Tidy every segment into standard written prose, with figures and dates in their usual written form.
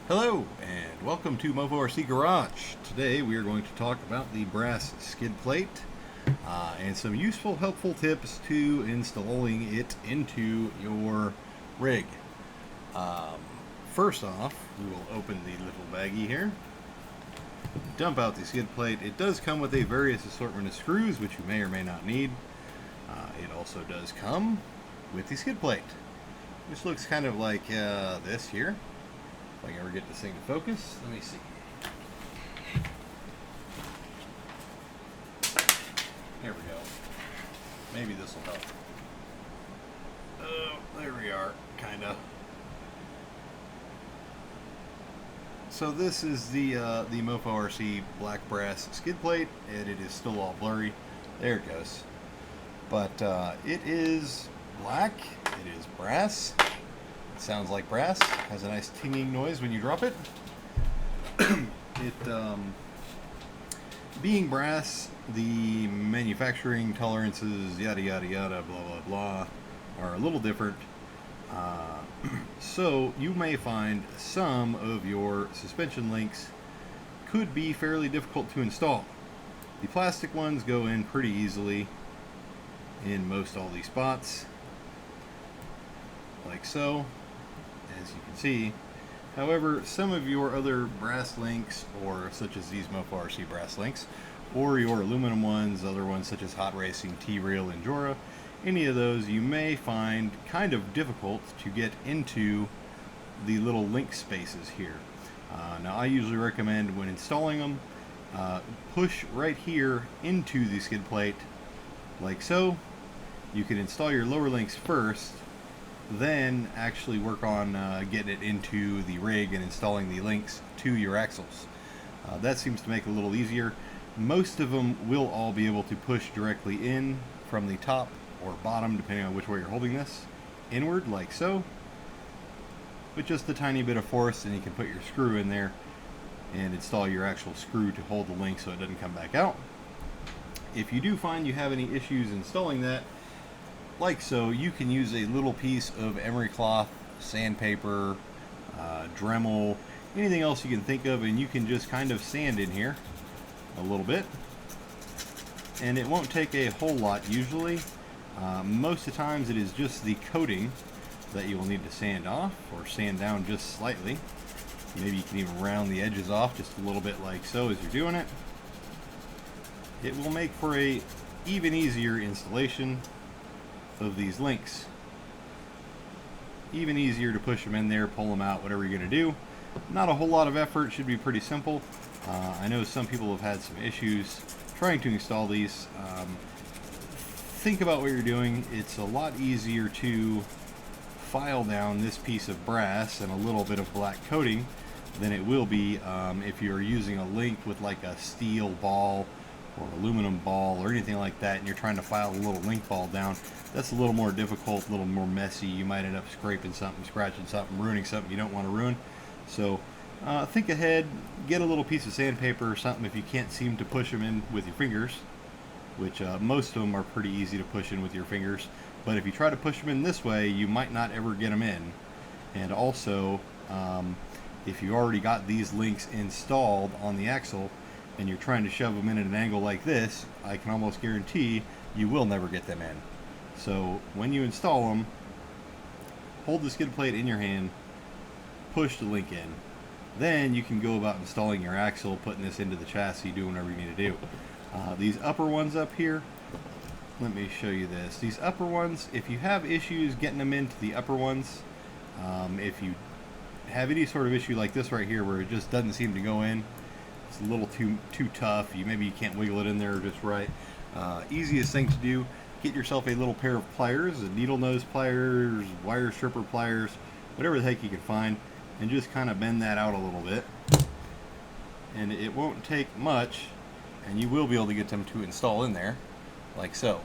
Hello and welcome to Mofo Rc Garage. Today we are going to talk about the brass skid plate and some useful, helpful tips to installing it into your rig. First off, we will open the little baggie here, dump out the skid plate. It does come with a various assortment of screws, which you may or may not need. It also does come with the skid plate, which looks kind of like this here. If I can ever get this thing to focus, let me see. Here we go. Maybe this will help. Oh, there we are, kinda. So this is the Mofo Rc black brass skid plate, and it is still all blurry. There it goes. But it is black. It is brass. It sounds like brass. Has a nice tinging noise when you drop it. Being brass, the manufacturing tolerances, yada yada yada, blah blah blah, are a little different. So you may find some of your suspension links could be fairly difficult to install. The plastic ones go in pretty easily in most all these spots, like so, as you can see. However, some of your other brass links, or such as these Mofo Rc brass links, or your aluminum ones, other ones such as Hot Racing, T-Rail, and Jora, any of those you may find kind of difficult to get into the little link spaces here. Now I usually recommend when installing them, push right here into the skid plate, like so. You can install your lower links first, then actually work on getting it into the rig and installing the links to your axles. That seems to make it a little easier. Most of them will all be able to push directly in from the top or bottom, depending on which way you're holding this, inward, like so. With just a tiny bit of force, and you can put your screw in there and install your actual screw to hold the link so it doesn't come back out. If you do find you have any issues installing that, like so, you can use a little piece of emery cloth, sandpaper, Dremel, anything else you can think of, and you can just kind of sand in here a little bit. And it won't take a whole lot usually. Most of the times it is just the coating that you will need to sand off or sand down just slightly. Maybe you can even round the edges off just a little bit, like so, as you're doing it. It will make for a even easier installation of these links. Even easier to push them in there, pull them out, whatever you're going to do. Not a whole lot of effort, should be pretty simple. I know some people have had some issues trying to install these. Think about what you're doing. It's a lot easier to file down this piece of brass and a little bit of black coating than it will be if you're using a link with like a steel ball or aluminum ball or anything like that, and you're trying to file a little link ball down. That's a little more difficult, a little more messy. You might end up scraping something, scratching something, ruining something you don't want to ruin. So think ahead, get a little piece of sandpaper or something if you can't seem to push them in with your fingers, which most of them are pretty easy to push in with your fingers. But if you try to push them in this way, you might not ever get them in. And also, if you already got these links installed on the axle and you're trying to shove them in at an angle like this, I can almost guarantee you will never get them in. So when you install them, hold the skid plate in your hand, push the link in. Then you can go about installing your axle, putting this into the chassis, doing whatever you need to do. These upper ones up here, let me show you this. These upper ones, if you have issues getting them into the upper ones, if you have any sort of issue like this right here where it just doesn't seem to go in, it's a little too tough, maybe you can't wiggle it in there just right. Easiest thing to do, get yourself a little pair of pliers, needle nose pliers, wire stripper pliers, whatever the heck you can find, and just kind of bend that out a little bit. And it won't take much, and you will be able to get them to install in there, like so.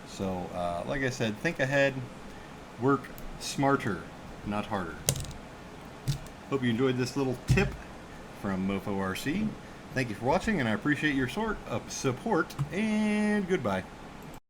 So, like I said, think ahead, work smarter, not harder. Hope you enjoyed this little tip from Mofo Rc. Thank you for watching, and I appreciate your support, and goodbye.